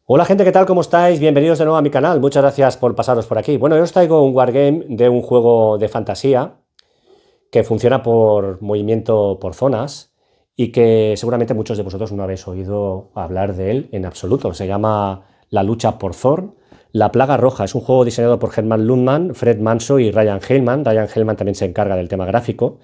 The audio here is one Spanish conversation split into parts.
Hola gente, ¿qué tal? ¿Cómo estáis? Bienvenidos de nuevo a mi canal. Muchas gracias por pasaros por aquí. Bueno, yo os traigo un wargame de un juego de fantasía que funciona por movimiento por zonas y que seguramente muchos de vosotros no habéis oído hablar de él en absoluto. Se llama La lucha por Thorn. La plaga roja es un juego diseñado por Herman Lundman, Fred Manso y Ryan Hillman. Ryan Hillman también se encarga del tema gráfico.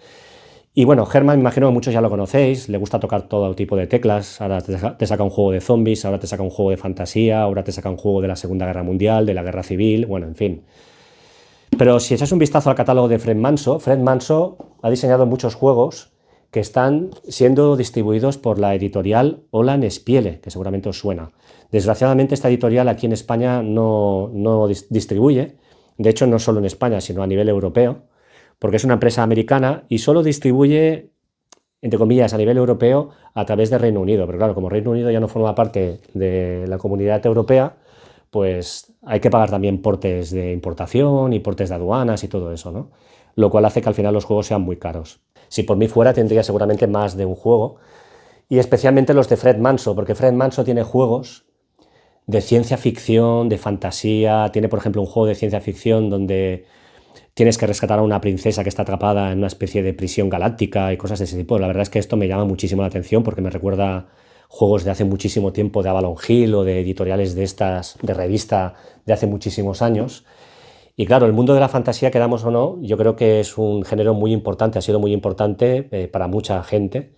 Y bueno, Herman, me imagino que muchos ya lo conocéis, le gusta tocar todo tipo de teclas. Ahora te saca un juego de zombies, ahora te saca un juego de fantasía, ahora te saca un juego de la Segunda Guerra Mundial, de la Guerra Civil, bueno, en fin. Pero si echas un vistazo al catálogo de Fred Manso ha diseñado muchos juegos que están siendo distribuidos por la editorial Olan Spiele, que seguramente os suena. Desgraciadamente esta editorial aquí en España no distribuye, de hecho no solo en España, sino a nivel europeo, porque es una empresa americana y solo distribuye, entre comillas, a nivel europeo a través de Reino Unido. Pero claro, como Reino Unido ya no forma parte de la comunidad europea, pues hay que pagar también portes de importación y portes de aduanas y todo eso, ¿no? Lo cual hace que al final los juegos sean muy caros. Si por mí fuera, tendría seguramente más de un juego, y especialmente los de Fred Manso, porque Fred Manso tiene juegos de ciencia ficción, de fantasía, tiene por ejemplo un juego de ciencia ficción donde tienes que rescatar a una princesa que está atrapada en una especie de prisión galáctica y cosas de ese tipo. La verdad es que esto me llama muchísimo la atención porque me recuerda juegos de hace muchísimo tiempo de Avalon Hill o de editoriales de estas, de revista de hace muchísimos años. Y claro, el mundo de la fantasía, queramos o no, yo creo que es un género muy importante, ha sido muy importante para mucha gente,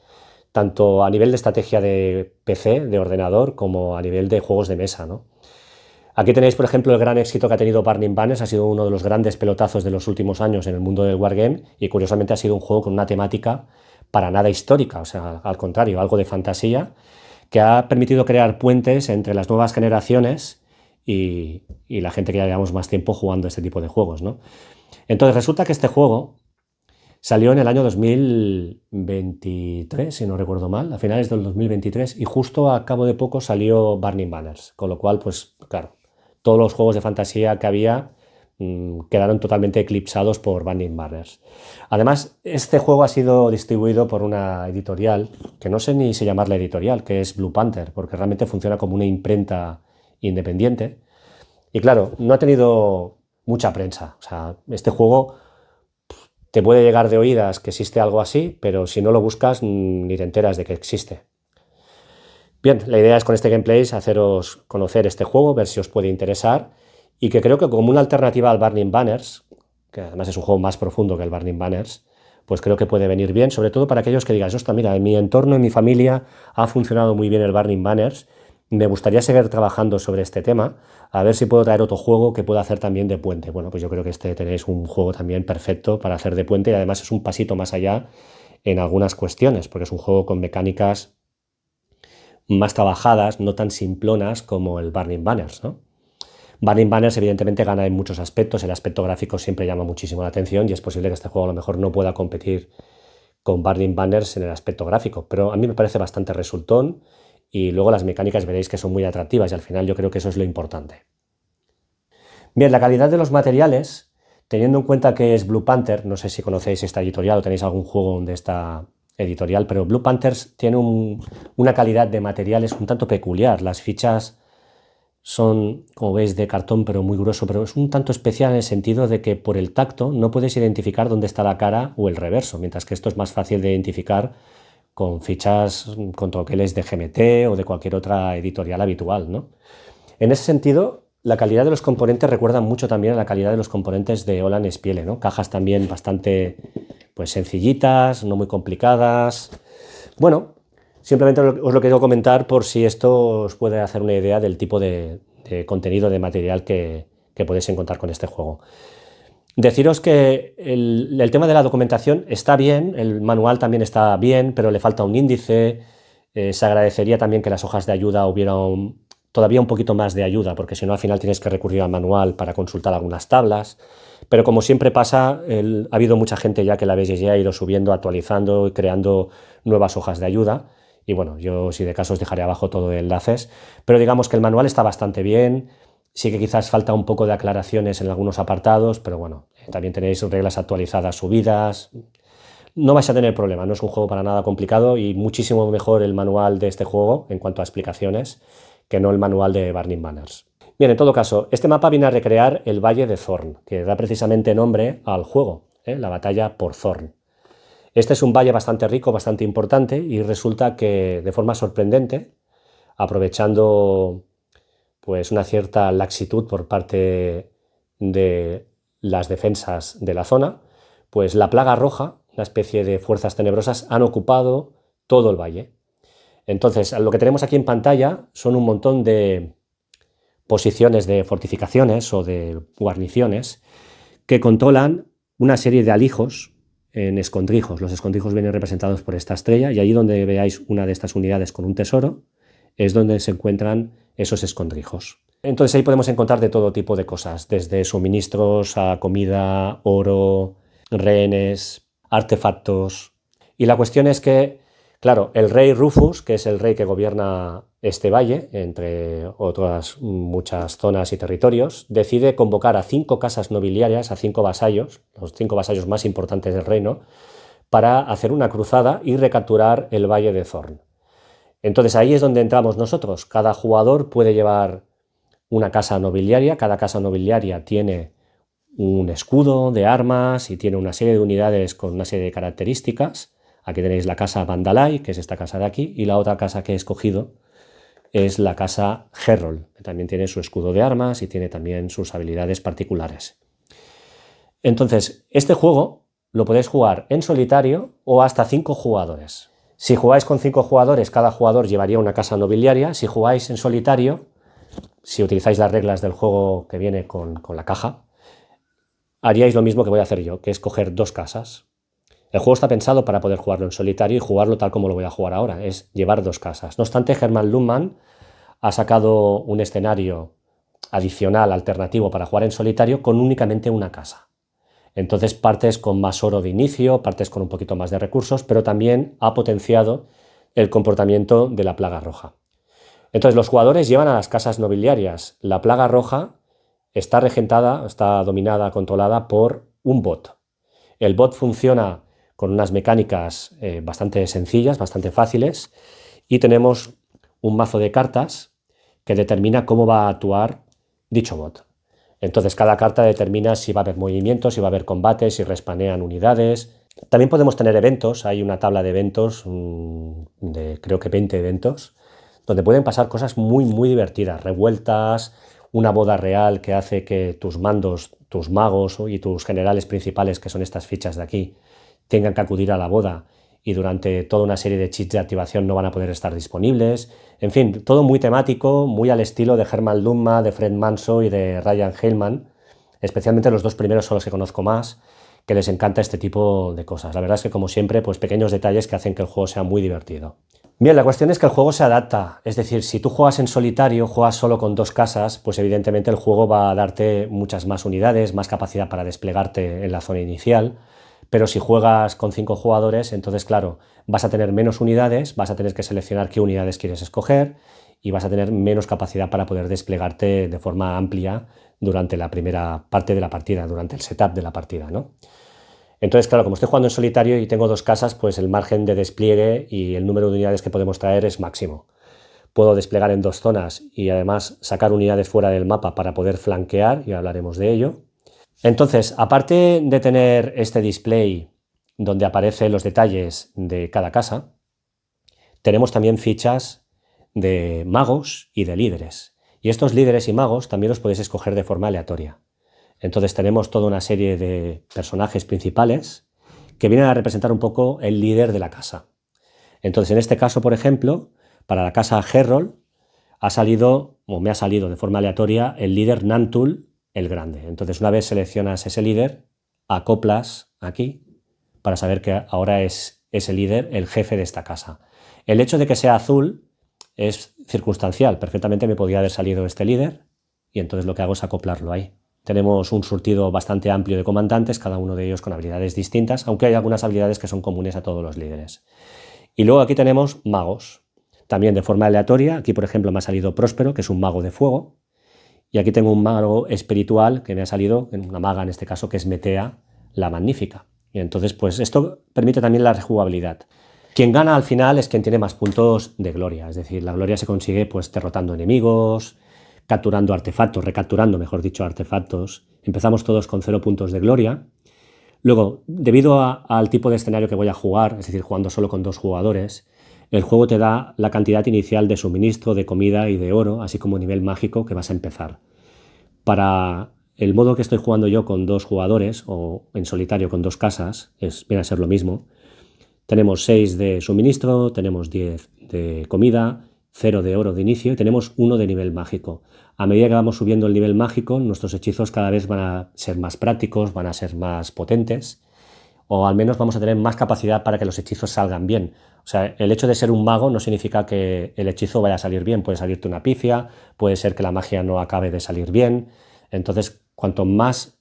tanto a nivel de estrategia de PC, de ordenador, como a nivel de juegos de mesa, ¿no? Aquí tenéis, por ejemplo, el gran éxito que ha tenido Burning Banners, ha sido uno de los grandes pelotazos de los últimos años en el mundo del wargame y curiosamente ha sido un juego con una temática para nada histórica, o sea, al contrario, algo de fantasía, que ha permitido crear puentes entre las nuevas generaciones y la gente que ya llevamos más tiempo jugando este tipo de juegos, ¿no? Entonces resulta que este juego salió en el año 2023, si no recuerdo mal, a finales del 2023, y justo a cabo de poco salió Burning Banners, con lo cual, pues claro, todos los juegos de fantasía que había quedaron totalmente eclipsados por Burning Banners. Además, este juego ha sido distribuido por una editorial, que no sé ni si llamarla editorial, que es Blue Panther, porque realmente funciona como una imprenta independiente. Y claro, no ha tenido mucha prensa. O sea, este juego te puede llegar de oídas que existe algo así, pero si no lo buscas ni te enteras de que existe. Bien, la idea es con este gameplay es haceros conocer este juego, ver si os puede interesar y que creo que como una alternativa al Burning Banners, que además es un juego más profundo que el Burning Banners, pues creo que puede venir bien, sobre todo para aquellos que digan, ostras, mira, en mi entorno, en mi familia ha funcionado muy bien el Burning Banners, me gustaría seguir trabajando sobre este tema, a ver si puedo traer otro juego que pueda hacer también de puente. Bueno, pues yo creo que este tenéis un juego también perfecto para hacer de puente y además es un pasito más allá en algunas cuestiones, porque es un juego con mecánicas más trabajadas, no tan simplonas como el Burning Banners, ¿no? Burning Banners evidentemente gana en muchos aspectos, el aspecto gráfico siempre llama muchísimo la atención y es posible que este juego a lo mejor no pueda competir con Burning Banners en el aspecto gráfico, pero a mí me parece bastante resultón y luego las mecánicas veréis que son muy atractivas y al final yo creo que eso es lo importante. Bien, la calidad de los materiales, teniendo en cuenta que es Blue Panther, no sé si conocéis esta editorial o tenéis algún juego de esta editorial, pero Blue Panthers tiene una calidad de materiales un tanto peculiar. Las fichas son, como veis, de cartón, pero muy grueso, pero es un tanto especial en el sentido de que por el tacto no puedes identificar dónde está la cara o el reverso, mientras que esto es más fácil de identificar con fichas, con troqueles de GMT o de cualquier otra editorial habitual, ¿no? En ese sentido, la calidad de los componentes recuerda mucho también a la calidad de los componentes de Olan Spiele, ¿no? Cajas también bastante pues, sencillitas, no muy complicadas. Bueno, simplemente os lo quiero comentar por si esto os puede hacer una idea del tipo de contenido, de material que podéis encontrar con este juego. Deciros que el tema de la documentación está bien, el manual también está bien, pero le falta un índice. Se agradecería también que las hojas de ayuda hubiera todavía un poquito más de ayuda, porque si no al final tienes que recurrir al manual para consultar algunas tablas. Pero como siempre pasa, ha habido mucha gente ya que la BGG ha ido subiendo, actualizando y creando nuevas hojas de ayuda. Y bueno, yo si de caso os dejaré abajo todo de enlaces. Pero digamos que el manual está bastante bien. Sí que quizás falta un poco de aclaraciones en algunos apartados, pero bueno, también tenéis reglas actualizadas subidas. No vais a tener problema, no es un juego para nada complicado y muchísimo mejor el manual de este juego en cuanto a explicaciones que no el manual de Burning Banners. Bien, en todo caso, este mapa viene a recrear el Valle de Thorn, que da precisamente nombre al juego, la batalla por Thorn. Este es un valle bastante rico, bastante importante, y resulta que de forma sorprendente, aprovechando pues una cierta laxitud por parte de las defensas de la zona, pues la plaga roja, una especie de fuerzas tenebrosas, han ocupado todo el valle. Entonces, lo que tenemos aquí en pantalla son un montón de posiciones de fortificaciones o de guarniciones que controlan una serie de alijos en escondrijos. Los escondrijos vienen representados por esta estrella, y allí donde veáis una de estas unidades con un tesoro es donde se encuentran esos escondrijos. Entonces ahí podemos encontrar de todo tipo de cosas, desde suministros a comida, oro, rehenes, artefactos. Y la cuestión es que, claro, el rey Rufus, que es el rey que gobierna este valle, entre otras muchas zonas y territorios, decide convocar a 5 casas nobiliarias, a 5 vasallos, los 5 vasallos más importantes del reino, para hacer una cruzada y recapturar el valle de Thorn. Entonces ahí es donde entramos nosotros. Cada jugador puede llevar una casa nobiliaria, cada casa nobiliaria tiene un escudo de armas y tiene una serie de unidades con una serie de características. Aquí tenéis la casa Vandalay, que es esta casa de aquí, y la otra casa que he escogido es la casa Herrold, que también tiene su escudo de armas y tiene también sus habilidades particulares. Entonces, este juego lo podéis jugar en solitario o hasta 5 jugadores. Si jugáis con 5 jugadores, cada jugador llevaría una casa nobiliaria. Si jugáis en solitario, si utilizáis las reglas del juego que viene con la caja, haríais lo mismo que voy a hacer yo, que es coger 2 casas. El juego está pensado para poder jugarlo en solitario y jugarlo tal como lo voy a jugar ahora, es llevar 2 casas. No obstante, Herman Luhmann ha sacado un escenario adicional, alternativo para jugar en solitario con únicamente una casa. Entonces partes con más oro de inicio, partes con un poquito más de recursos, pero también ha potenciado el comportamiento de la plaga roja. Entonces los jugadores llevan a las casas nobiliarias. La plaga roja está regentada, está dominada, controlada por un bot. El bot funciona con unas mecánicas bastante sencillas, bastante fáciles, y tenemos un mazo de cartas que determina cómo va a actuar dicho bot. Entonces cada carta determina si va a haber movimientos, si va a haber combates, si respanean unidades. También podemos tener eventos, hay una tabla de eventos, de creo que 20 eventos, donde pueden pasar cosas muy divertidas, revueltas, una boda real que hace que tus mandos, tus magos y tus generales principales, que son estas fichas de aquí, tengan que acudir a la boda y durante toda una serie de cheats de activación no van a poder estar disponibles. En fin, todo muy temático, muy al estilo de Herman Luhmann, de Fred Manso y de Ryan Hillman. Especialmente los 2 primeros son los que conozco más, que les encanta este tipo de cosas. La verdad es que, como siempre, pues pequeños detalles que hacen que el juego sea muy divertido. Bien, la cuestión es que el juego se adapta, es decir, si tú juegas en solitario, juegas solo con 2 casas, pues evidentemente el juego va a darte muchas más unidades, más capacidad para desplegarte en la zona inicial, pero si juegas con 5 jugadores, entonces claro, vas a tener menos unidades, vas a tener que seleccionar qué unidades quieres escoger y vas a tener menos capacidad para poder desplegarte de forma amplia durante la primera parte de la partida, durante el setup de la partida, ¿no? Entonces, claro, como estoy jugando en solitario y tengo 2 casas, pues el margen de despliegue y el número de unidades que podemos traer es máximo. Puedo desplegar en 2 zonas y además sacar unidades fuera del mapa para poder flanquear, y hablaremos de ello. Entonces, aparte de tener este display donde aparecen los detalles de cada casa, tenemos también fichas de magos y de líderes. Y estos líderes y magos también los podéis escoger de forma aleatoria. Entonces tenemos toda una serie de personajes principales que vienen a representar un poco el líder de la casa. Entonces en este caso, por ejemplo, para la casa Herrold ha salido, o me ha salido de forma aleatoria, el líder Nantul el Grande. Entonces una vez seleccionas ese líder, acoplas aquí para saber que ahora es ese líder el jefe de esta casa. El hecho de que sea azul es circunstancial. Perfectamente me podría haber salido este líder y entonces lo que hago es acoplarlo ahí. Tenemos un surtido bastante amplio de comandantes, cada uno de ellos con habilidades distintas, aunque hay algunas habilidades que son comunes a todos los líderes. Y luego aquí tenemos magos, también de forma aleatoria. Aquí, por ejemplo, me ha salido Próspero, que es un mago de fuego, y aquí tengo un mago espiritual que me ha salido, una maga en este caso, que es Metea, la Magnífica. Y entonces, pues esto permite también la rejugabilidad. Quien gana al final es quien tiene más puntos de gloria, es decir, la gloria se consigue pues derrotando enemigos, capturando artefactos, recapturando, mejor dicho, artefactos. Empezamos todos con 0 puntos de gloria. Luego, debido al tipo de escenario que voy a jugar, es decir, jugando solo con 2 jugadores, el juego te da la cantidad inicial de suministro, de comida y de oro, así como nivel mágico que vas a empezar. Para el modo que estoy jugando yo con 2 jugadores, o en solitario con 2 casas, viene a ser lo mismo. Tenemos 6 de suministro, tenemos 10 de comida, 0 de oro de inicio y tenemos 1 de nivel mágico. A medida que vamos subiendo el nivel mágico, nuestros hechizos cada vez van a ser más prácticos, van a ser más potentes, o al menos vamos a tener más capacidad para que los hechizos salgan bien. O sea, el hecho de ser un mago no significa que el hechizo vaya a salir bien. Puede salirte una pifia, puede ser que la magia no acabe de salir bien. Entonces, cuanto más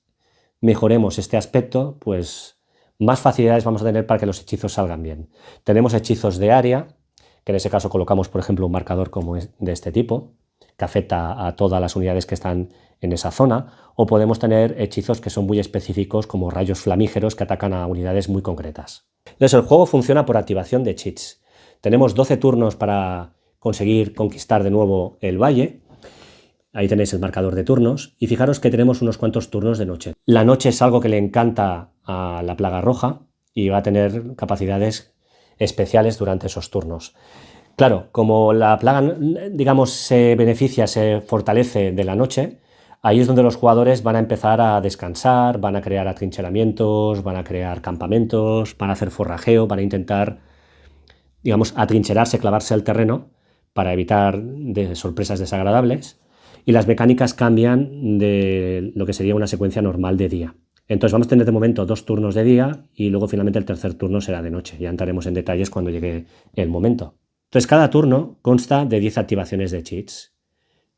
mejoremos este aspecto, pues más facilidades vamos a tener para que los hechizos salgan bien. Tenemos hechizos de área, que en ese caso colocamos, por ejemplo, un marcador como de este tipo, que afecta a todas las unidades que están en esa zona, o podemos tener hechizos que son muy específicos, como rayos flamígeros que atacan a unidades muy concretas. Entonces, el juego funciona por activación de cheats. Tenemos 12 turnos para conseguir conquistar de nuevo el valle. Ahí tenéis el marcador de turnos y fijaros que tenemos unos cuantos turnos de noche. La noche es algo que le encanta a la plaga roja y va a tener capacidades especiales durante esos turnos. Claro, como la plaga, digamos, se beneficia, se fortalece de la noche, ahí es donde los jugadores van a empezar a descansar, van a crear atrincheramientos, van a crear campamentos, van a hacer forrajeo, van a intentar, digamos, atrincherarse, clavarse al terreno para evitar sorpresas desagradables. Y las mecánicas cambian de lo que sería una secuencia normal de día. Entonces vamos a tener de momento 2 turnos de día y luego finalmente el tercer turno será de noche. Ya entraremos en detalles cuando llegue el momento. Entonces cada turno consta de 10 activaciones de cheats.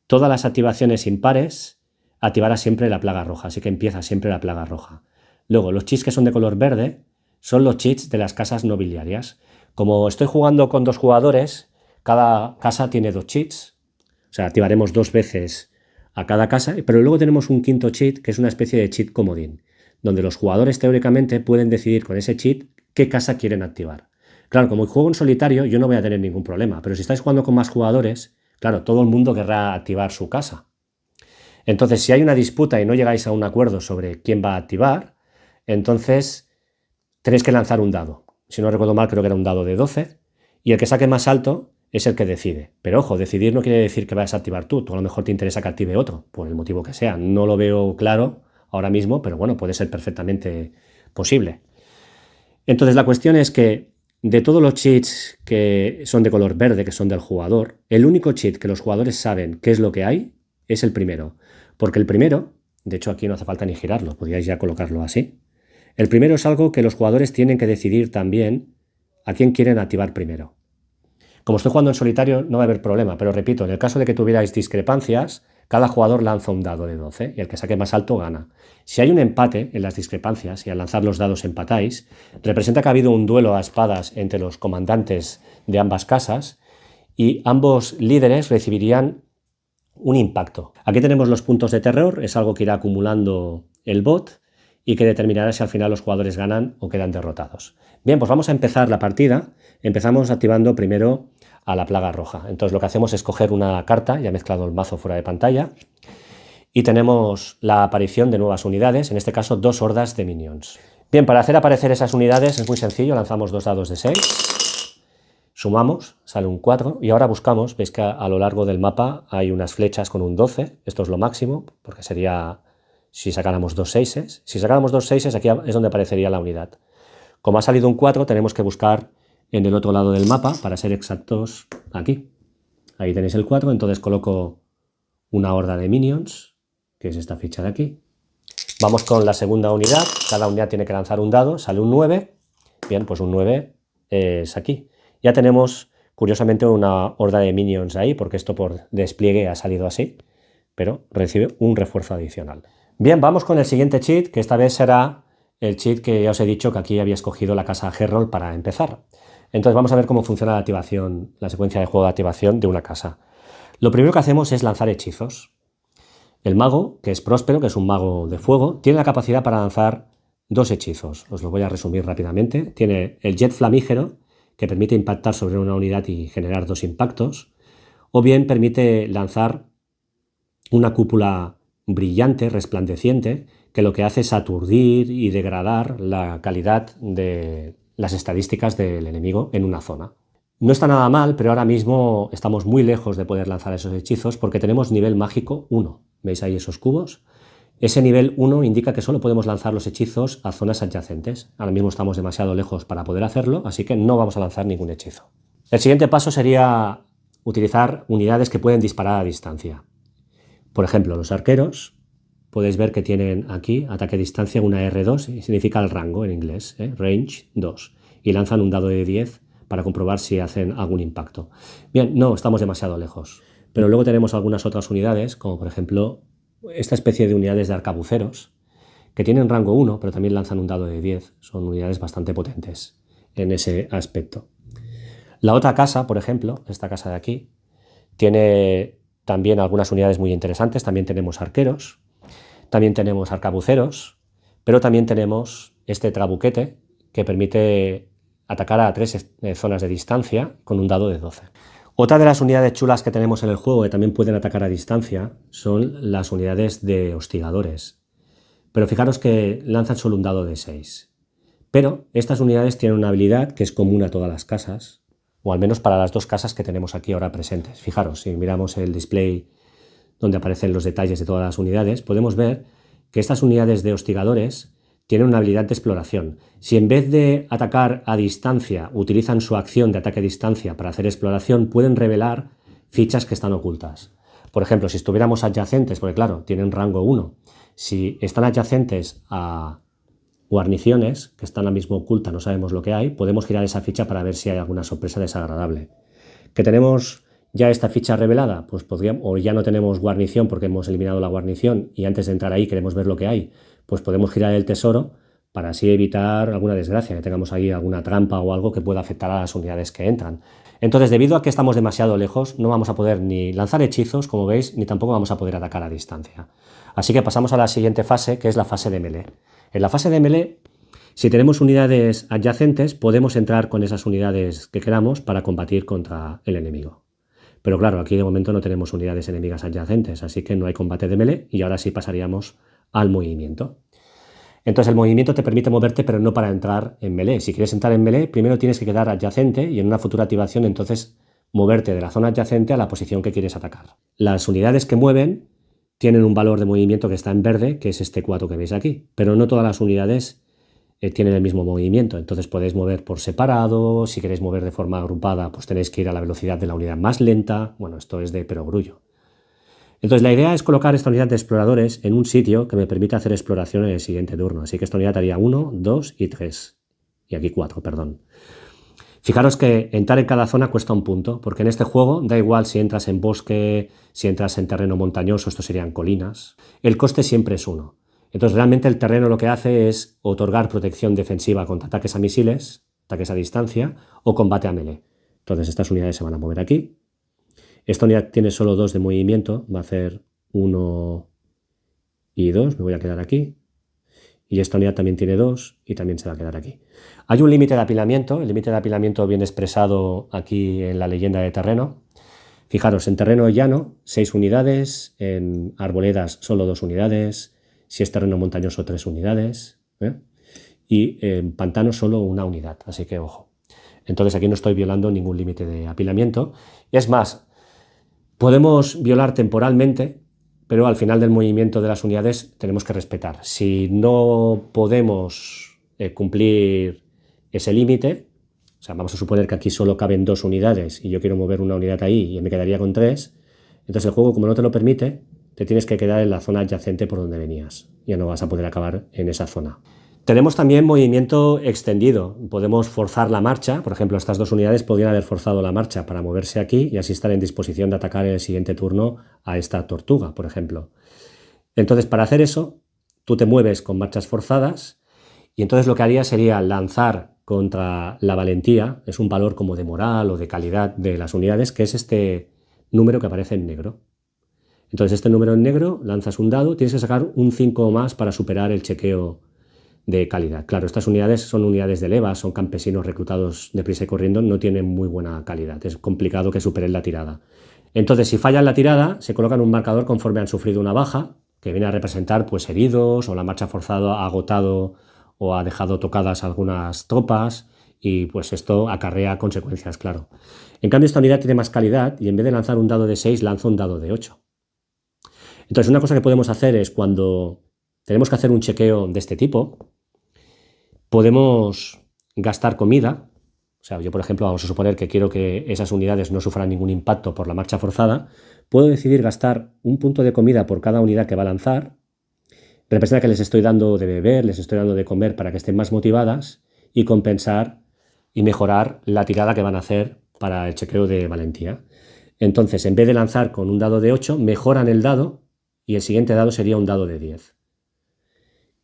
Todas las activaciones impares activará siempre la plaga roja, así que empieza siempre la plaga roja. Luego los cheats que son de color verde son los cheats de las casas nobiliarias. Como estoy jugando con 2 jugadores, cada casa tiene 2 cheats. O sea, activaremos 2 veces a cada casa, pero luego tenemos un quinto cheat que es una especie de cheat comodín, donde los jugadores teóricamente pueden decidir con ese cheat qué casa quieren activar. Claro, como juego en solitario yo no voy a tener ningún problema, pero si estáis jugando con más jugadores, claro, todo el mundo querrá activar su casa. Entonces, si hay una disputa y no llegáis a un acuerdo sobre quién va a activar, entonces tenéis que lanzar un dado. Si no recuerdo mal, creo que era un dado de 12, y el que saque más alto es el que decide. Pero ojo, decidir no quiere decir que vayas a activar tú. Tú a lo mejor te interesa que active otro, por el motivo que sea. No lo veo claro ahora mismo, pero bueno, puede ser perfectamente posible. Entonces la cuestión es que de todos los cheats que son de color verde, que son del jugador, el único cheat que los jugadores saben qué es lo que hay es el primero. Porque el primero, de hecho aquí no hace falta ni girarlo, podríais ya colocarlo así. El primero es algo que los jugadores tienen que decidir también a quién quieren activar primero. Como estoy jugando en solitario no va a haber problema, pero repito, en el caso de que tuvierais discrepancias, cada jugador lanza un dado de 12 y el que saque más alto gana. Si hay un empate en las discrepancias y al lanzar los dados empatáis, representa que ha habido un duelo a espadas entre los comandantes de ambas casas y ambos líderes recibirían un impacto. Aquí tenemos los puntos de terror, es algo que irá acumulando el bot y que determinará si al final los jugadores ganan o quedan derrotados. Bien, pues vamos a empezar la partida. Empezamos activando primero a la plaga roja. Entonces lo que hacemos es coger una carta, ya he mezclado el mazo fuera de pantalla, y tenemos la aparición de nuevas unidades, en este caso 2 hordas de minions. Bien, para hacer aparecer esas unidades es muy sencillo, lanzamos 2 dados de 6, sumamos, sale un 4, y ahora buscamos, veis que a lo largo del mapa hay unas flechas con un 12, esto es lo máximo, porque sería si sacáramos 2 seises. Si sacáramos 2 seises, aquí es donde aparecería la unidad. Como ha salido un 4, tenemos que buscar en el otro lado del mapa, para ser exactos, aquí. Ahí tenéis el 4, entonces coloco una horda de minions, que es esta ficha de aquí. Vamos con la segunda unidad, cada unidad tiene que lanzar un dado, sale un 9. Bien, pues un 9 es aquí. Ya tenemos, curiosamente, una horda de minions ahí, porque esto por despliegue ha salido así, pero recibe un refuerzo adicional. Bien, vamos con el siguiente cheat, que esta vez será el cheat que ya os he dicho que aquí había escogido la casa Herald para empezar. Entonces vamos a ver cómo funciona la activación, la secuencia de juego de activación de una casa. Lo primero que hacemos es lanzar hechizos. El mago, que es Próspero, que es un mago de fuego, tiene la capacidad para lanzar 2 hechizos. Os lo voy a resumir rápidamente. Tiene el jet flamígero, que permite impactar sobre una unidad y generar 2 impactos, o bien permite lanzar una cúpula brillante, resplandeciente, que lo que hace es aturdir y degradar la calidad de las estadísticas del enemigo en una zona. No está nada mal, pero ahora mismo estamos muy lejos de poder lanzar esos hechizos porque tenemos nivel mágico 1. ¿Veis ahí esos cubos? Ese nivel 1 indica que solo podemos lanzar los hechizos a zonas adyacentes. Ahora mismo estamos demasiado lejos para poder hacerlo, así que no vamos a lanzar ningún hechizo. El siguiente paso sería utilizar unidades que pueden disparar a distancia. Por ejemplo, los arqueros, podéis ver que tienen aquí ataque a distancia una R2, y significa el rango en inglés, range 2, y lanzan un dado de 10 para comprobar si hacen algún impacto. Bien, no, estamos demasiado lejos. Pero luego tenemos algunas otras unidades, como por ejemplo esta especie de unidades de arcabuceros, que tienen rango 1, pero también lanzan un dado de 10. Son unidades bastante potentes en ese aspecto. La otra casa, por ejemplo, esta casa de aquí, tiene también algunas unidades muy interesantes. También tenemos arqueros, también tenemos arcabuceros, pero también tenemos este trabuquete que permite atacar a 3 zonas de distancia con un dado de 12. Otra de las unidades chulas que tenemos en el juego que también pueden atacar a distancia son las unidades de hostigadores. Pero fijaros que lanzan solo un dado de 6. Pero estas unidades tienen una habilidad que es común a todas las casas, o al menos para las 2 casas que tenemos aquí ahora presentes. Fijaros, si miramos el display donde aparecen los detalles de todas las unidades, podemos ver que estas unidades de hostigadores tienen una habilidad de exploración. Si en vez de atacar a distancia utilizan su acción de ataque a distancia para hacer exploración, pueden revelar fichas que están ocultas. Por ejemplo, si estuviéramos adyacentes, porque claro, tienen rango 1, si están adyacentes a guarniciones que están ahora mismo ocultas, no sabemos lo que hay, podemos girar esa ficha para ver si hay alguna sorpresa desagradable. ¿Que tenemos ya esta ficha revelada? Pues podríamos, o ya no tenemos guarnición porque hemos eliminado la guarnición y antes de entrar ahí queremos ver lo que hay, pues podemos girar el tesoro para así evitar alguna desgracia, que tengamos ahí alguna trampa o algo que pueda afectar a las unidades que entran. Entonces, debido a que estamos demasiado lejos, no vamos a poder ni lanzar hechizos, como veis, ni tampoco vamos a poder atacar a distancia. Así que pasamos a la siguiente fase, que es la fase de melee. En la fase de melee, si tenemos unidades adyacentes, podemos entrar con esas unidades que queramos para combatir contra el enemigo. Pero claro, aquí de momento no tenemos unidades enemigas adyacentes, así que no hay combate de melee y ahora sí pasaríamos al movimiento. Entonces el movimiento te permite moverte, pero no para entrar en melee. Si quieres entrar en melee, primero tienes que quedar adyacente y en una futura activación entonces moverte de la zona adyacente a la posición que quieres atacar. Las unidades que mueven tienen un valor de movimiento que está en verde, que es este 4 que veis aquí, pero no todas las unidades tienen el mismo movimiento, entonces podéis mover por separado. Si queréis mover de forma agrupada, pues tenéis que ir a la velocidad de la unidad más lenta. Bueno, esto es de perogrullo. Entonces la idea es colocar esta unidad de exploradores en un sitio que me permita hacer exploración en el siguiente turno, así que esta unidad haría 1, 2 y 3, y aquí 4, perdón. Fijaros que entrar en cada zona cuesta un punto, porque en este juego da igual si entras en bosque, si entras en terreno montañoso, esto serían colinas, el coste siempre es 1. Entonces realmente el terreno lo que hace es otorgar protección defensiva contra ataques a misiles, ataques a distancia o combate a melee. Entonces estas unidades se van a mover aquí. Esta unidad tiene solo 2 de movimiento, va a hacer 1 y 2, me voy a quedar aquí. Y esta unidad también tiene 2 y también se va a quedar aquí. Hay un límite de apilamiento, el límite de apilamiento viene expresado aquí en la leyenda de terreno. Fijaros, en terreno llano 6 unidades, en arboledas solo 2 unidades, si es terreno montañoso 3 unidades, y en pantano solo 1 unidad, así que ojo. Entonces aquí no estoy violando ningún límite de apilamiento. Es más, podemos violar temporalmente, pero al final del movimiento de las unidades tenemos que respetar. Si no podemos cumplir ese límite, o sea, vamos a suponer que aquí solo caben 2 unidades y yo quiero mover 1 unidad ahí y me quedaría con 3, entonces el juego, como no te lo permite, te tienes que quedar en la zona adyacente por donde venías. Ya no vas a poder acabar en esa zona. Tenemos también movimiento extendido. Podemos forzar la marcha. Por ejemplo, estas 2 unidades podrían haber forzado la marcha para moverse aquí y así estar en disposición de atacar en el siguiente turno a esta tortuga, por ejemplo. Entonces, para hacer eso, tú te mueves con marchas forzadas y entonces lo que haría sería lanzar contra la valentía. Es un valor como de moral o de calidad de las unidades, que es este número que aparece en negro. Entonces, este número en negro, lanzas un dado, tienes que sacar un 5 o más para superar el chequeo de calidad. Claro, estas unidades son unidades de leva, son campesinos reclutados deprisa y corriendo, no tienen muy buena calidad, es complicado que superen la tirada. Entonces, si fallan la tirada, se colocan un marcador conforme han sufrido una baja, que viene a representar pues heridos o la marcha forzada ha agotado o ha dejado tocadas algunas tropas y pues esto acarrea consecuencias, claro. En cambio, esta unidad tiene más calidad y en vez de lanzar un dado de 6, lanza un dado de 8. Entonces, una cosa que podemos hacer es cuando tenemos que hacer un chequeo de este tipo, podemos gastar comida. O sea, yo, por ejemplo, vamos a suponer que quiero que esas unidades no sufran ningún impacto por la marcha forzada. Puedo decidir gastar un punto de comida por cada unidad que va a lanzar. Representa que les estoy dando de beber, les estoy dando de comer para que estén más motivadas y compensar y mejorar la tirada que van a hacer para el chequeo de valentía. Entonces, en vez de lanzar con un dado de 8, mejoran el dado y el siguiente dado sería un dado de 10.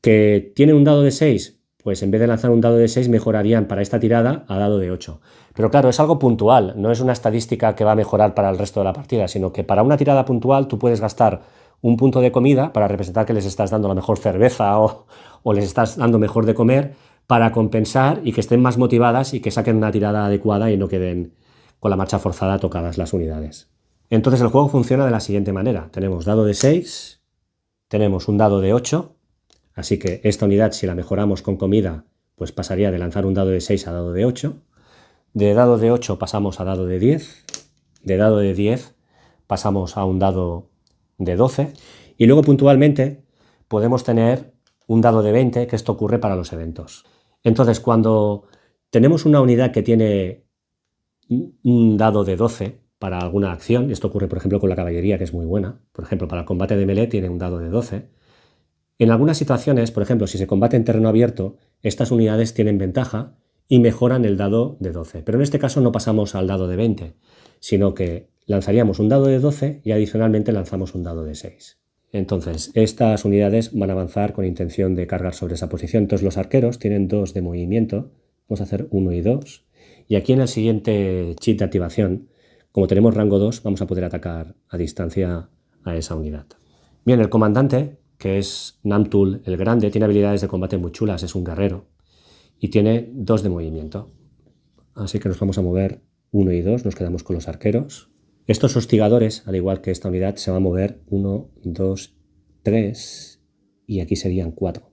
¿Que tienen un dado de 6? Pues en vez de lanzar un dado de 6 mejorarían para esta tirada a dado de 8. Pero claro, es algo puntual, no es una estadística que va a mejorar para el resto de la partida, sino que para una tirada puntual tú puedes gastar un punto de comida para representar que les estás dando la mejor cerveza o les estás dando mejor de comer para compensar y que estén más motivadas y que saquen una tirada adecuada y no queden con la marcha forzada tocadas las unidades. Entonces el juego funciona de la siguiente manera. Tenemos dado de 6, tenemos un dado de 8. Así que esta unidad, si la mejoramos con comida, pues pasaría de lanzar un dado de 6 a dado de 8. De dado de 8 pasamos a dado de 10. De dado de 10 pasamos a un dado de 12. Y luego puntualmente podemos tener un dado de 20, que esto ocurre para los eventos. Entonces, cuando tenemos una unidad que tiene un dado de 12 para alguna acción, esto ocurre por ejemplo con la caballería, que es muy buena, por ejemplo para el combate de melee tiene un dado de 12. En algunas situaciones, por ejemplo, si se combate en terreno abierto, estas unidades tienen ventaja y mejoran el dado de 12. Pero en este caso no pasamos al dado de 20, sino que lanzaríamos un dado de 12 y adicionalmente lanzamos un dado de 6. Entonces, estas unidades van a avanzar con intención de cargar sobre esa posición. Entonces, los arqueros tienen 2 de movimiento. Vamos a hacer 1 y 2. Y aquí en el siguiente cheat de activación, como tenemos rango 2, vamos a poder atacar a distancia a esa unidad. Bien, el comandante, que es Namtul el Grande, tiene habilidades de combate muy chulas, es un guerrero y tiene 2 de movimiento. Así que nos vamos a mover 1 y 2, nos quedamos con los arqueros. Estos hostigadores, al igual que esta unidad, se va a mover 1, 2, 3 y aquí serían 4.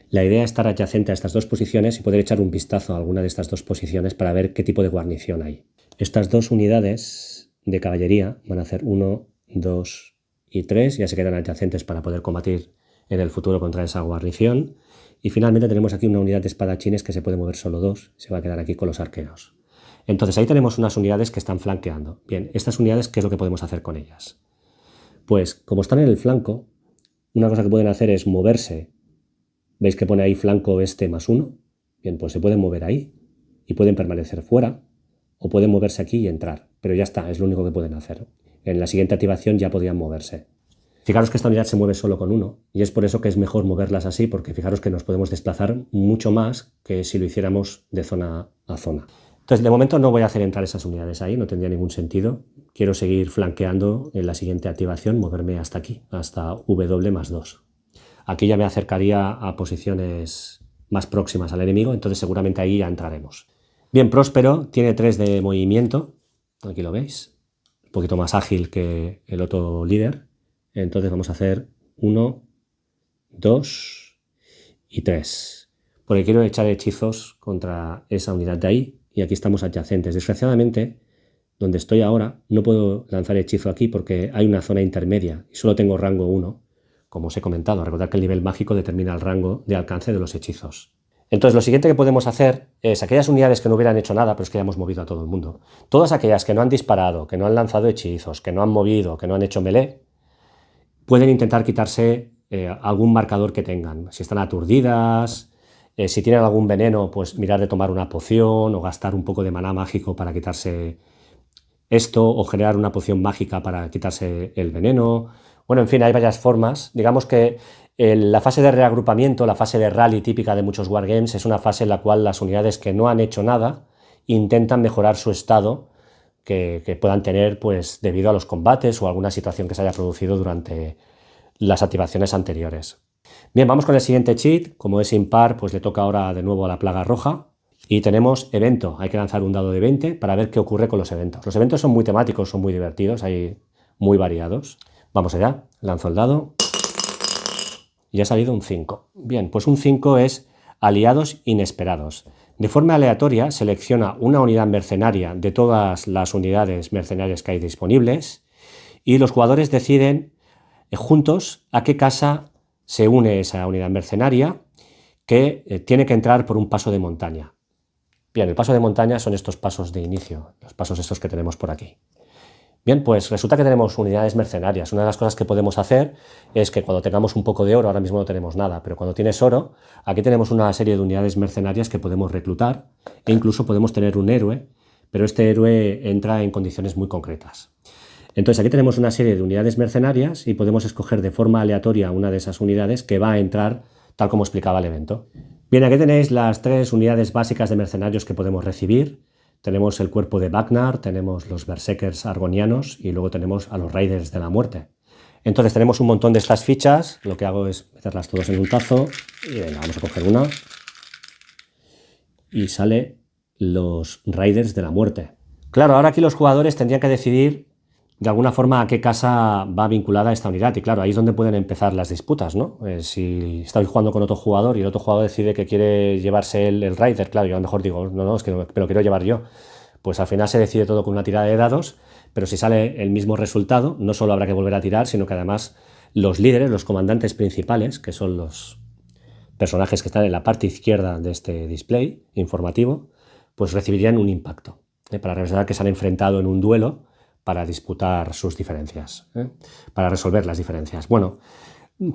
La idea es estar adyacente a estas dos posiciones y poder echar un vistazo a alguna de estas dos posiciones para ver qué tipo de guarnición hay. Estas dos unidades de caballería van a hacer 1, 2 y 3, ya se quedan adyacentes para poder combatir en el futuro contra esa guarnición. Y finalmente tenemos aquí una unidad de espadachines que se puede mover solo 2, se va a quedar aquí con los arqueros. Entonces ahí tenemos unas unidades que están flanqueando. Bien, estas unidades, ¿qué es lo que podemos hacer con ellas? Pues como están en el flanco, una cosa que pueden hacer es moverse. ¿Veis que pone ahí flanco este +1? Bien, pues se pueden mover ahí y pueden permanecer fuera o pueden moverse aquí y entrar. Pero ya está, es lo único que pueden hacer. En la siguiente activación ya podrían moverse. Fijaros que esta unidad se mueve solo con 1 y es por eso que es mejor moverlas así, porque fijaros que nos podemos desplazar mucho más que si lo hiciéramos de zona a zona. Entonces, de momento no voy a hacer entrar esas unidades ahí, no tendría ningún sentido. Quiero seguir flanqueando en la siguiente activación, moverme hasta aquí, hasta W+2. Aquí ya me acercaría a posiciones más próximas al enemigo, entonces seguramente ahí ya entraremos. Bien, Próspero tiene 3 de movimiento, aquí lo veis, un poquito más ágil que el otro líder. Entonces vamos a hacer 1, 2 y 3. Porque quiero echar hechizos contra esa unidad de ahí y aquí estamos adyacentes. Desgraciadamente, donde estoy ahora, no puedo lanzar hechizo aquí porque hay una zona intermedia y solo tengo rango 1, como os he comentado. Recordad que el nivel mágico determina el rango de alcance de los hechizos. Entonces lo siguiente que podemos hacer es aquellas unidades que no hubieran hecho nada, pero es que ya hemos movido a todo el mundo. Todas aquellas que no han disparado, que no han lanzado hechizos, que no han movido, que no han hecho melee, pueden intentar quitarse algún marcador que tengan. Si están aturdidas, si tienen algún veneno, pues mirar de tomar una poción o gastar un poco de maná mágico para quitarse esto o generar una poción mágica para quitarse el veneno. Bueno, en fin, hay varias formas. Digamos que la fase de reagrupamiento, la fase de rally típica de muchos wargames, es una fase en la cual las unidades que no han hecho nada intentan mejorar su estado que puedan tener pues, debido a los combates o alguna situación que se haya producido durante las activaciones anteriores. Bien, vamos con el siguiente cheat. Como es impar, pues le toca ahora de nuevo a la plaga roja. Y tenemos evento. Hay que lanzar un dado de 20 para ver qué ocurre con los eventos. Los eventos son muy temáticos, son muy divertidos, hay muy variados. Vamos allá, lanzo el dado y ha salido un 5. Bien, pues un 5 es aliados inesperados. De forma aleatoria selecciona una unidad mercenaria de todas las unidades mercenarias que hay disponibles y los jugadores deciden juntos a qué casa se une esa unidad mercenaria que tiene que entrar por un paso de montaña. Bien, el paso de montaña son estos pasos de inicio, los pasos estos que tenemos por aquí. Bien, pues resulta que tenemos unidades mercenarias. Una de las cosas que podemos hacer es que cuando tengamos un poco de oro, ahora mismo no tenemos nada, pero cuando tienes oro, aquí tenemos una serie de unidades mercenarias que podemos reclutar e incluso podemos tener un héroe, pero este héroe entra en condiciones muy concretas. Entonces aquí tenemos una serie de unidades mercenarias y podemos escoger de forma aleatoria una de esas unidades que va a entrar tal como explicaba el evento. Bien, aquí tenéis las 3 unidades básicas de mercenarios que podemos recibir. Tenemos el cuerpo de Bagnar, tenemos los berserkers argonianos y luego tenemos a los raiders de la muerte. Entonces tenemos un montón de estas fichas, lo que hago es meterlas todas en un tazo y venga, vamos a coger una y sale los raiders de la muerte. Claro, ahora aquí los jugadores tendrían que decidir de alguna forma a qué casa va vinculada esta unidad. Y claro, ahí es donde pueden empezar las disputas, ¿no? Si estáis jugando con otro jugador y el otro jugador decide que quiere llevarse el Raider, claro, yo a lo mejor digo, no, es que me lo quiero llevar yo. Pues al final se decide todo con una tirada de dados, pero si sale el mismo resultado, no solo habrá que volver a tirar, sino que además los líderes, los comandantes principales, que son los personajes que están en la parte izquierda de este display informativo, pues recibirían un impacto, para representar que se han enfrentado en un duelo para disputar sus diferencias, para resolver las diferencias. Bueno,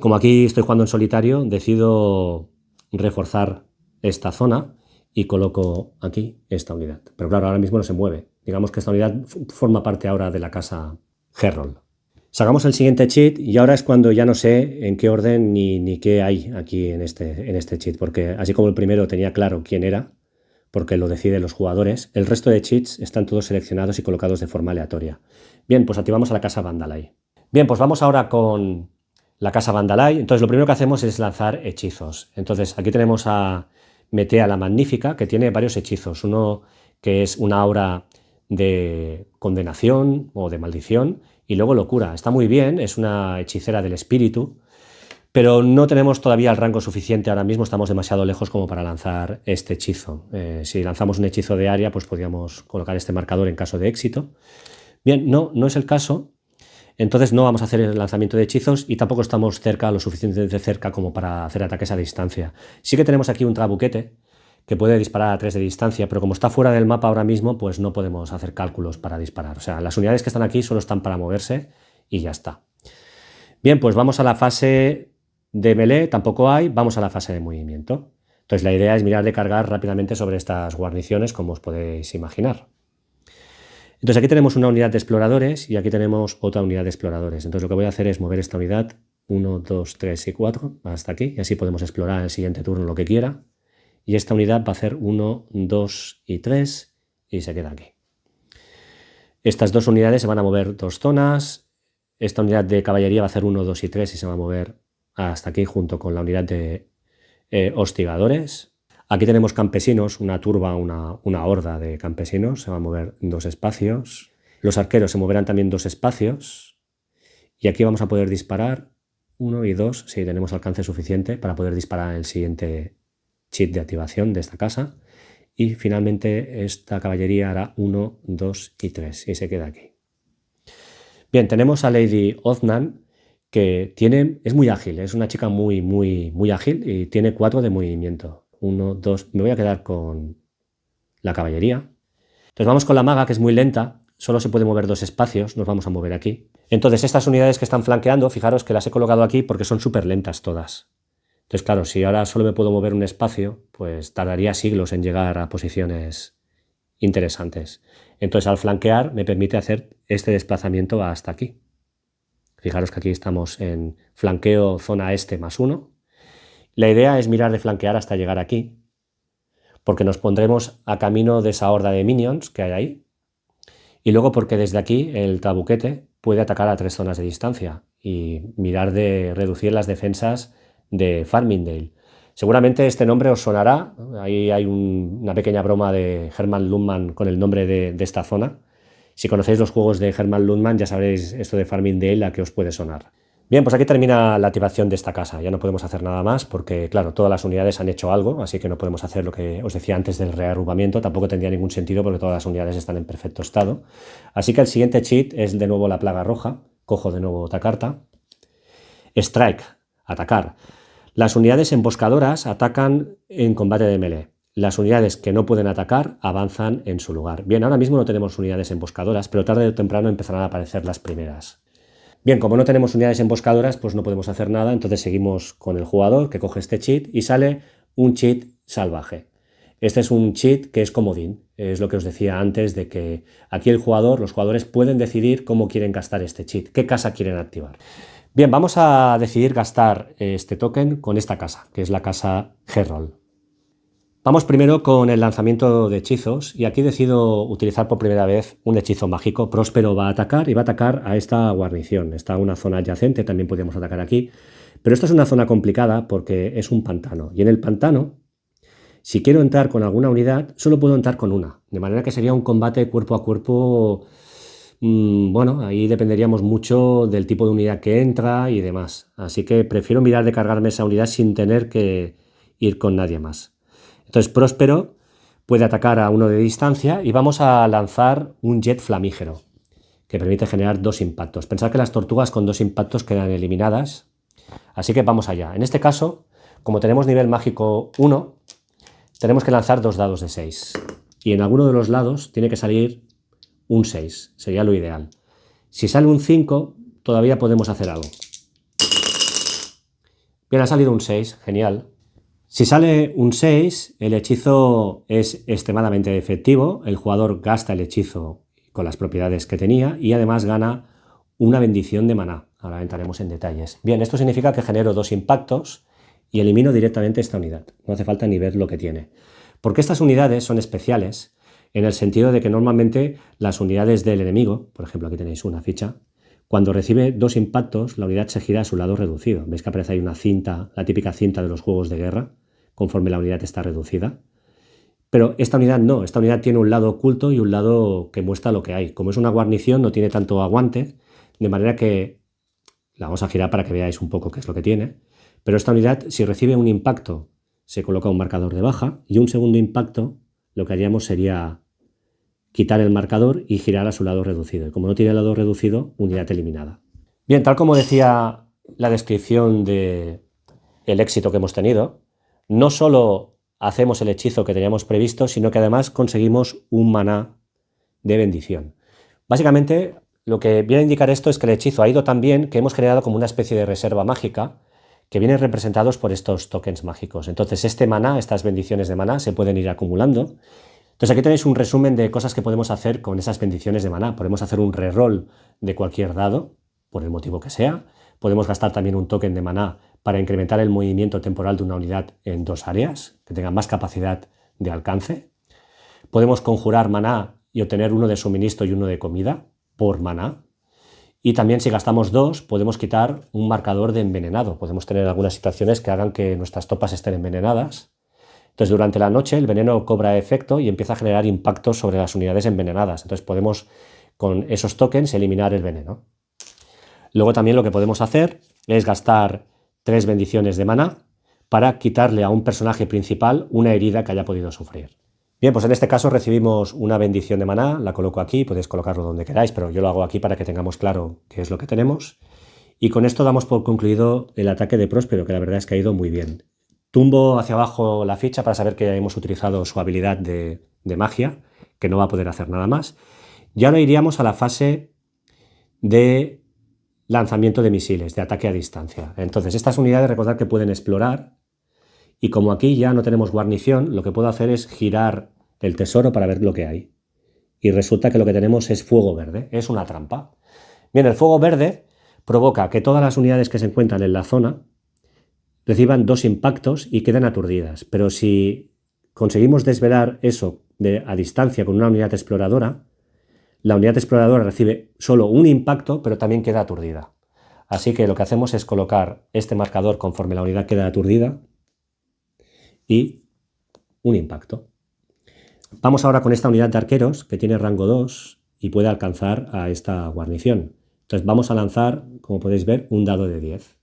como aquí estoy jugando en solitario, decido reforzar esta zona y coloco aquí esta unidad. Pero claro, ahora mismo no se mueve. Digamos que esta unidad forma parte ahora de la casa Herrold. Sacamos el siguiente cheat y ahora es cuando ya no sé en qué orden ni qué hay aquí en este cheat, porque así como el primero tenía claro quién era, porque lo deciden los jugadores, el resto de cheats están todos seleccionados y colocados de forma aleatoria. Bien, pues activamos a la casa Vandalay. Bien, pues vamos ahora con la casa Vandalay. Entonces lo primero que hacemos es lanzar hechizos. Entonces aquí tenemos a Metea la Magnífica, que tiene varios hechizos. Uno que es una aura de condenación o de maldición y luego locura. Está muy bien, es una hechicera del espíritu, pero no tenemos todavía el rango suficiente ahora mismo, estamos demasiado lejos como para lanzar este hechizo. Si lanzamos un hechizo de área, pues podríamos colocar este marcador en caso de éxito. Bien, no es el caso, entonces no vamos a hacer el lanzamiento de hechizos y tampoco estamos cerca, lo suficientemente cerca como para hacer ataques a distancia. Sí que tenemos aquí un trabuquete que puede disparar a 3 de distancia, pero como está fuera del mapa ahora mismo, pues no podemos hacer cálculos para disparar. O sea, las unidades que están aquí solo están para moverse y ya está. Bien, pues vamos a la fase de melee, tampoco hay, vamos a la fase de movimiento. Entonces la idea es mirar de cargar rápidamente sobre estas guarniciones, como os podéis imaginar. Entonces aquí tenemos una unidad de exploradores y aquí tenemos otra unidad de exploradores. Entonces lo que voy a hacer es mover esta unidad 1, 2, 3 y 4 hasta aquí y así podemos explorar en el siguiente turno lo que quiera. Y esta unidad va a hacer 1, 2 y 3 y se queda aquí. Estas dos unidades se van a mover 2 zonas. Esta unidad de caballería va a hacer 1, 2 y 3 y se va a mover hasta aquí junto con la unidad de hostigadores. Aquí tenemos campesinos, una turba, una horda de campesinos, se va a mover 2 espacios. Los arqueros se moverán también 2 espacios. Y aquí vamos a poder disparar 1 y 2, si tenemos alcance suficiente para poder disparar en el siguiente cheat de activación de esta casa. Y finalmente esta caballería hará 1, 2 y 3 y se queda aquí. Bien, tenemos a Lady Othnan, que es muy ágil, es una chica muy ágil y tiene 4 de movimiento. 1, 2, me voy a quedar con la caballería. Entonces vamos con la maga, que es muy lenta, solo se puede mover 2 espacios, nos vamos a mover aquí. Entonces estas unidades que están flanqueando, fijaros que las he colocado aquí porque son súper lentas todas. Entonces claro, si ahora solo me puedo mover un espacio, pues tardaría siglos en llegar a posiciones interesantes. Entonces al flanquear me permite hacer este desplazamiento hasta aquí. Fijaros que aquí estamos en flanqueo zona este +1. La idea es mirar de flanquear hasta llegar aquí, porque nos pondremos a camino de esa horda de minions que hay ahí, y luego porque desde aquí el trabuquete puede atacar a 3 zonas de distancia y mirar de reducir las defensas de Farmingdale. Seguramente este nombre os sonará, ahí hay una pequeña broma de Herman Lundman con el nombre de esta zona. Si conocéis los juegos de Herman Lundman ya sabréis esto de Farmingdale a qué os puede sonar. Bien, pues aquí termina la activación de esta casa, ya no podemos hacer nada más porque, claro, todas las unidades han hecho algo, así que no podemos hacer lo que os decía antes del reagrupamiento, tampoco tendría ningún sentido porque todas las unidades están en perfecto estado. Así que el siguiente cheat es de nuevo la plaga roja, cojo de nuevo otra carta. Strike, atacar. Las unidades emboscadoras atacan en combate de melee. Las unidades que no pueden atacar avanzan en su lugar. Bien, ahora mismo no tenemos unidades emboscadoras, pero tarde o temprano empezarán a aparecer las primeras. Bien, como no tenemos unidades emboscadoras, pues no podemos hacer nada, entonces seguimos con el jugador que coge este cheat y sale un cheat salvaje. Este es un cheat que es comodín, es lo que os decía antes de que aquí los jugadores pueden decidir cómo quieren gastar este cheat, qué casa quieren activar. Bien, vamos a decidir gastar este token con esta casa, que es la casa Herald. Vamos primero con el lanzamiento de hechizos y aquí decido utilizar por primera vez un hechizo mágico. Próspero va a atacar y va a atacar a esta guarnición. Está una zona adyacente, también podríamos atacar aquí, pero esta es una zona complicada porque es un pantano y en el pantano, si quiero entrar con alguna unidad, solo puedo entrar con una, de manera que sería un combate cuerpo a cuerpo. Bueno, ahí dependeríamos mucho del tipo de unidad que entra y demás, así que prefiero mirar de cargarme esa unidad sin tener que ir con nadie más. Entonces Próspero puede atacar a uno de distancia y vamos a lanzar un jet flamígero que permite generar 2 impactos. Pensad que las tortugas con 2 impactos quedan eliminadas, así que vamos allá. En este caso, como tenemos nivel mágico 1, tenemos que lanzar 2 dados de 6 y en alguno de los lados tiene que salir un 6, sería lo ideal. Si sale un 5, todavía podemos hacer algo. Bien, ha salido un 6, genial. Si sale un 6, el hechizo es extremadamente efectivo, el jugador gasta el hechizo con las propiedades que tenía y además gana una bendición de maná. Ahora entraremos en detalles. Bien, esto significa que genero 2 impactos y elimino directamente esta unidad. No hace falta ni ver lo que tiene. Porque estas unidades son especiales en el sentido de que normalmente las unidades del enemigo, por ejemplo aquí tenéis una ficha, cuando recibe 2 impactos, la unidad se gira a su lado reducido. ¿Veis que aparece ahí una cinta, la típica cinta de los juegos de guerra, conforme la unidad está reducida? Pero esta unidad no, esta unidad tiene un lado oculto y un lado que muestra lo que hay. Como es una guarnición, no tiene tanto aguante, de manera que la vamos a girar para que veáis un poco qué es lo que tiene. Pero esta unidad, si recibe un impacto, se coloca un marcador de baja y un segundo impacto, lo que haríamos sería quitar el marcador y girar a su lado reducido. Y como no tiene el lado reducido, unidad eliminada. Bien, tal como decía la descripción del éxito que hemos tenido, no solo hacemos el hechizo que teníamos previsto, sino que además conseguimos un maná de bendición. Básicamente, lo que viene a indicar esto es que el hechizo ha ido tan bien que hemos generado como una especie de reserva mágica que vienen representados por estos tokens mágicos. Entonces, este maná, estas bendiciones de maná, se pueden ir acumulando. Entonces aquí tenéis un resumen de cosas que podemos hacer con esas bendiciones de maná. Podemos hacer un reroll de cualquier dado, por el motivo que sea. Podemos gastar también un token de maná para incrementar el movimiento temporal de una unidad en 2 áreas, que tengan más capacidad de alcance. Podemos conjurar maná y obtener uno de suministro y uno de comida por maná. Y también si gastamos 2, podemos quitar un marcador de envenenado. Podemos tener algunas situaciones que hagan que nuestras tropas estén envenenadas. Entonces, durante la noche el veneno cobra efecto y empieza a generar impactos sobre las unidades envenenadas. Entonces podemos, con esos tokens, eliminar el veneno. Luego también lo que podemos hacer es gastar 3 bendiciones de maná para quitarle a un personaje principal una herida que haya podido sufrir. Bien, pues en este caso recibimos una bendición de maná, la coloco aquí, podéis colocarlo donde queráis, pero yo lo hago aquí para que tengamos claro qué es lo que tenemos. Y con esto damos por concluido el ataque de Próspero, que la verdad es que ha ido muy bien. Tumbo hacia abajo la ficha para saber que hemos utilizado su habilidad de magia, que no va a poder hacer nada más. Y ahora iríamos a la fase de lanzamiento de misiles, de ataque a distancia. Entonces, estas unidades, recordad que pueden explorar, y como aquí ya no tenemos guarnición, lo que puedo hacer es girar el tesoro para ver lo que hay. Y resulta que lo que tenemos es fuego verde, es una trampa. Bien, el fuego verde provoca que todas las unidades que se encuentran en la zona reciban 2 impactos y queden aturdidas. Pero si conseguimos desvelar eso a distancia con una unidad exploradora, la unidad exploradora recibe solo un impacto, pero también queda aturdida. Así que lo que hacemos es colocar este marcador conforme la unidad queda aturdida y un impacto. Vamos ahora con esta unidad de arqueros que tiene rango 2 y puede alcanzar a esta guarnición. Entonces vamos a lanzar, como podéis ver, un dado de 10.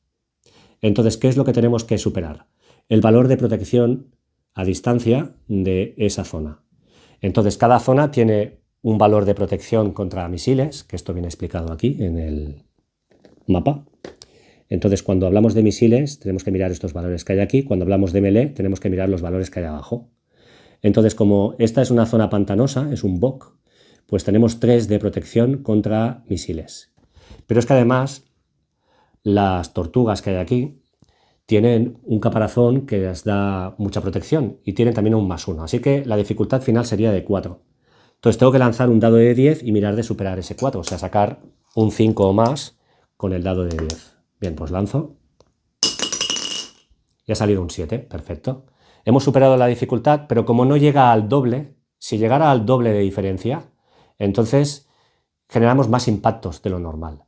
Entonces, ¿qué es lo que tenemos que superar? El valor de protección a distancia de esa zona. Entonces, cada zona tiene un valor de protección contra misiles, que esto viene explicado aquí en el mapa. Entonces, cuando hablamos de misiles, tenemos que mirar estos valores que hay aquí. Cuando hablamos de melee, tenemos que mirar los valores que hay abajo. Entonces, como esta es una zona pantanosa, es un bog, pues tenemos 3 de protección contra misiles. Pero es que además, las tortugas que hay aquí tienen un caparazón que les da mucha protección y tienen también un +1. Así que la dificultad final sería de 4. Entonces tengo que lanzar un dado de 10 y mirar de superar ese 4, o sea, sacar un 5 o más con el dado de 10. Bien, pues lanzo. Y ha salido un 7, perfecto. Hemos superado la dificultad, pero como no llega al doble, si llegara al doble de diferencia, entonces generamos más impactos de lo normal.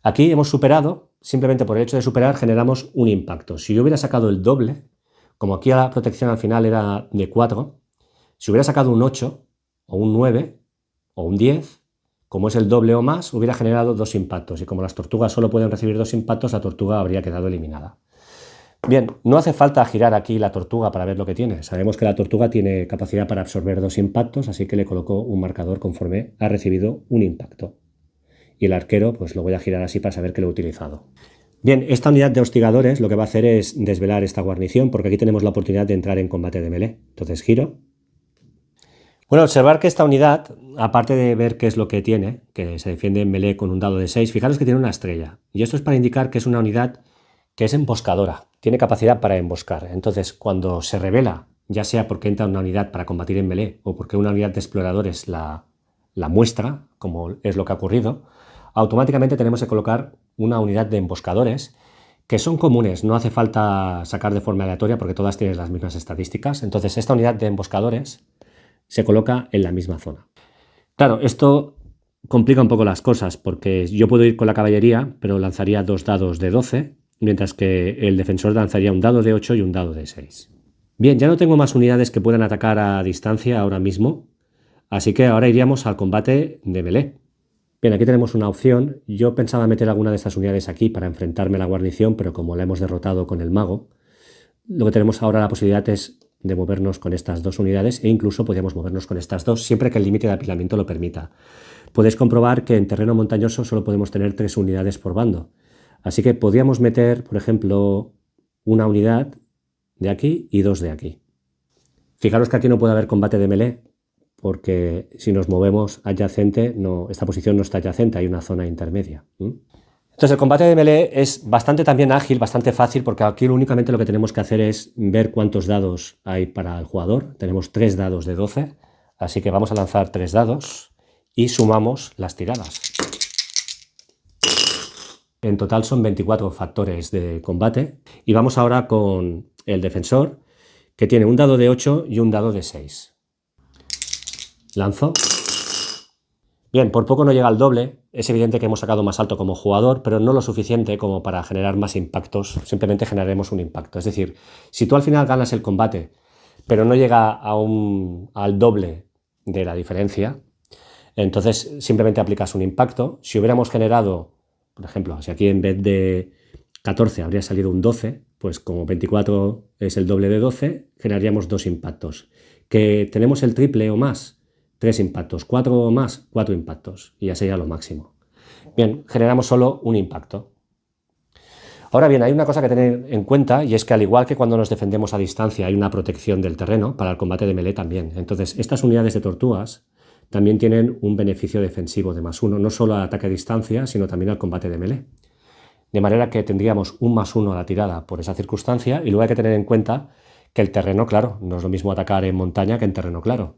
Aquí hemos superado, simplemente por el hecho de superar, generamos un impacto. Si yo hubiera sacado el doble, como aquí la protección al final era de 4, si hubiera sacado un 8 o un 9 o un 10, como es el doble o más, hubiera generado 2 impactos. Y como las tortugas solo pueden recibir 2 impactos, la tortuga habría quedado eliminada. Bien, no hace falta girar aquí la tortuga para ver lo que tiene. Sabemos que la tortuga tiene capacidad para absorber 2 impactos, así que le coloco un marcador conforme ha recibido un impacto. Y el arquero, pues lo voy a girar así para saber que lo he utilizado. Bien, esta unidad de hostigadores lo que va a hacer es desvelar esta guarnición, porque aquí tenemos la oportunidad de entrar en combate de melee. Entonces giro. Bueno, observar que esta unidad, aparte de ver qué es lo que tiene, que se defiende en melee con un dado de 6, fijaros que tiene una estrella. Y esto es para indicar que es una unidad que es emboscadora, tiene capacidad para emboscar. Entonces, cuando se revela, ya sea porque entra una unidad para combatir en melee o porque una unidad de exploradores la muestra, como es lo que ha ocurrido, automáticamente tenemos que colocar una unidad de emboscadores que son comunes, no hace falta sacar de forma aleatoria porque todas tienen las mismas estadísticas. Entonces, esta unidad de emboscadores se coloca en la misma zona. Claro, esto complica un poco las cosas porque yo puedo ir con la caballería, pero lanzaría 2 dados de 12, mientras que el defensor lanzaría un dado de 8 y un dado de 6. Bien, ya no tengo más unidades que puedan atacar a distancia ahora mismo, así que ahora iríamos al combate de melee. Bien, aquí tenemos una opción. Yo pensaba meter alguna de estas unidades aquí para enfrentarme a la guarnición, pero como la hemos derrotado con el mago, lo que tenemos ahora la posibilidad es de movernos con estas 2 unidades e incluso podríamos movernos con estas 2 siempre que el límite de apilamiento lo permita. Podéis comprobar que en terreno montañoso solo podemos tener 3 unidades por bando. Así que podríamos meter, por ejemplo, una unidad de aquí y 2 de aquí. Fijaros que aquí no puede haber combate de melee, porque si nos movemos adyacente, esta posición no está adyacente, hay una zona intermedia. Entonces el combate de melee es bastante también ágil, bastante fácil, porque aquí únicamente lo que tenemos que hacer es ver cuántos dados hay para el jugador. Tenemos 3 dados de 12, así que vamos a lanzar 3 dados y sumamos las tiradas. En total son 24 factores de combate y vamos ahora con el defensor, que tiene un dado de 8 y un dado de 6. Lanzo. Bien, por poco no llega al doble. Es evidente que hemos sacado más alto como jugador, pero no lo suficiente como para generar más impactos. Simplemente generaremos un impacto. Es decir, si tú al final ganas el combate, pero no llega al doble de la diferencia, entonces simplemente aplicas un impacto. Si hubiéramos generado, por ejemplo, si aquí en vez de 14 habría salido un 12, pues como 24 es el doble de 12, generaríamos 2 impactos. Que tenemos el triple o más, 3 impactos, 4 o más, 4 impactos, y ya sería lo máximo. Bien, generamos solo un impacto. Ahora bien, hay una cosa que tener en cuenta, y es que al igual que cuando nos defendemos a distancia hay una protección del terreno, para el combate de melee también. Entonces, estas unidades de tortugas también tienen un beneficio defensivo de +1, no solo al ataque a distancia, sino también al combate de melee. De manera que tendríamos un +1 a la tirada por esa circunstancia, y luego hay que tener en cuenta que el terreno, claro, no es lo mismo atacar en montaña que en terreno claro.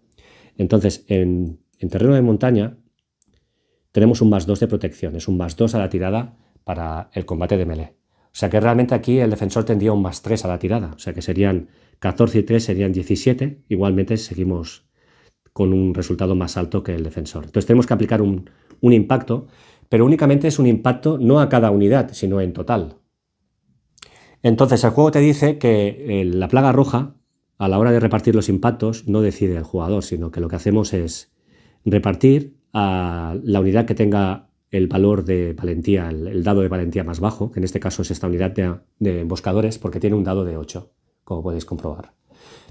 Entonces, en terreno de montaña tenemos un +2 de protección, es un +2 a la tirada para el combate de melee. O sea que realmente aquí el defensor tendría un +3 a la tirada, o sea que serían 14 y 3 serían 17, igualmente seguimos con un resultado más alto que el defensor. Entonces tenemos que aplicar un impacto, pero únicamente es un impacto no a cada unidad, sino en total. Entonces el juego te dice que la plaga roja, a la hora de repartir los impactos, no decide el jugador, sino que lo que hacemos es repartir a la unidad que tenga el valor de valentía, el dado de valentía más bajo, que en este caso es esta unidad de emboscadores, porque tiene un dado de 8, como podéis comprobar,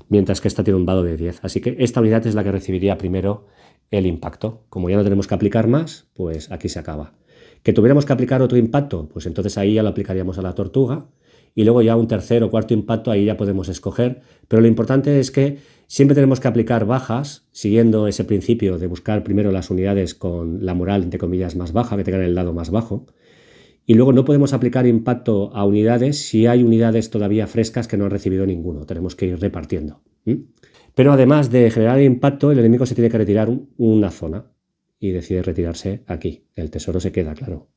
mientras que esta tiene un dado de 10. Así que esta unidad es la que recibiría primero el impacto. Como ya no tenemos que aplicar más, pues aquí se acaba. ¿Que tuviéramos que aplicar otro impacto? Pues entonces ahí ya lo aplicaríamos a la tortuga, y luego ya un tercer o cuarto impacto ahí ya podemos escoger, pero lo importante es que siempre tenemos que aplicar bajas siguiendo ese principio de buscar primero las unidades con la moral, entre comillas, más baja, que tengan el dado más bajo, y luego no podemos aplicar impacto a unidades si hay unidades todavía frescas que no han recibido ninguno, tenemos que ir repartiendo. Pero además de generar impacto, el enemigo se tiene que retirar una zona y decide retirarse aquí, el tesoro se queda, claro.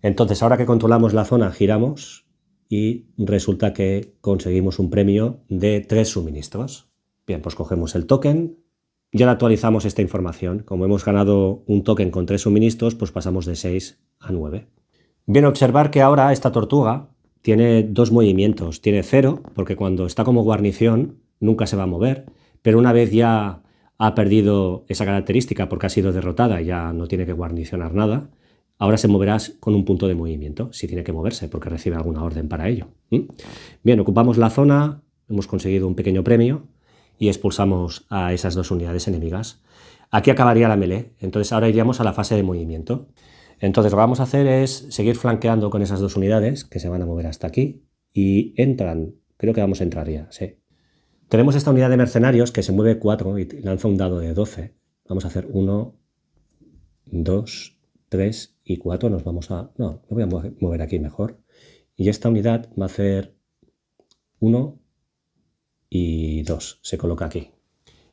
Entonces, ahora que controlamos la zona, giramos y resulta que conseguimos un premio de 3 suministros. Bien, pues cogemos el token y ahora actualizamos esta información. Como hemos ganado un token con 3 suministros, pues pasamos de 6 a 9. Bien, observar que ahora esta tortuga tiene 2 movimientos. Tiene 0, porque cuando está como guarnición nunca se va a mover, pero una vez ya ha perdido esa característica porque ha sido derrotada y ya no tiene que guarnicionar nada, ahora se moverá con un punto de movimiento, si tiene que moverse, porque recibe alguna orden para ello. Bien, ocupamos la zona, hemos conseguido un pequeño premio y expulsamos a esas 2 unidades enemigas. Aquí acabaría la melee, entonces ahora iríamos a la fase de movimiento. Entonces lo que vamos a hacer es seguir flanqueando con esas 2 unidades, que se van a mover hasta aquí, y entran, creo que vamos a entrar ya, sí. Tenemos esta unidad de mercenarios que se mueve 4 y lanza un dado de 12. Vamos a hacer 1, 2, 3 y 4, nos vamos a... No, lo voy a mover aquí mejor. Y esta unidad va a hacer 1 y 2, se coloca aquí.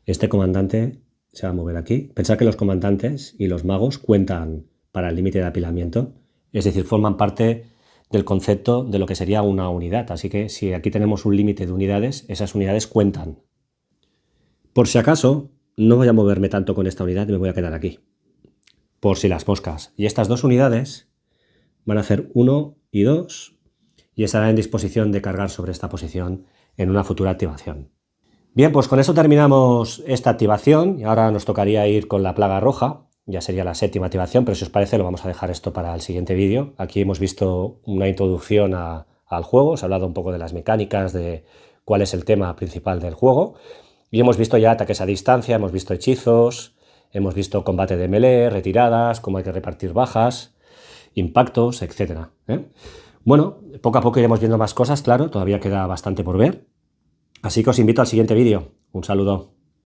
Este comandante se va a mover aquí. Pensad que los comandantes y los magos cuentan para el límite de apilamiento, es decir, forman parte del concepto de lo que sería una unidad. Así que si aquí tenemos un límite de unidades, esas unidades cuentan. Por si acaso, no voy a moverme tanto con esta unidad y me voy a quedar aquí, por si las moscas. Y estas 2 unidades van a hacer 1 y 2 y estarán en disposición de cargar sobre esta posición en una futura activación. Bien, pues con eso terminamos esta activación y ahora nos tocaría ir con la plaga roja. Ya sería la 7ª activación, pero si os parece lo vamos a dejar esto para el siguiente vídeo. Aquí hemos visto una introducción al juego, se ha hablado un poco de las mecánicas, de cuál es el tema principal del juego y hemos visto ya ataques a distancia, hemos visto hechizos, hemos visto combate de melee, retiradas, cómo hay que repartir bajas, impactos, etc. Bueno, poco a poco iremos viendo más cosas, claro, todavía queda bastante por ver. Así que os invito al siguiente vídeo. Un saludo.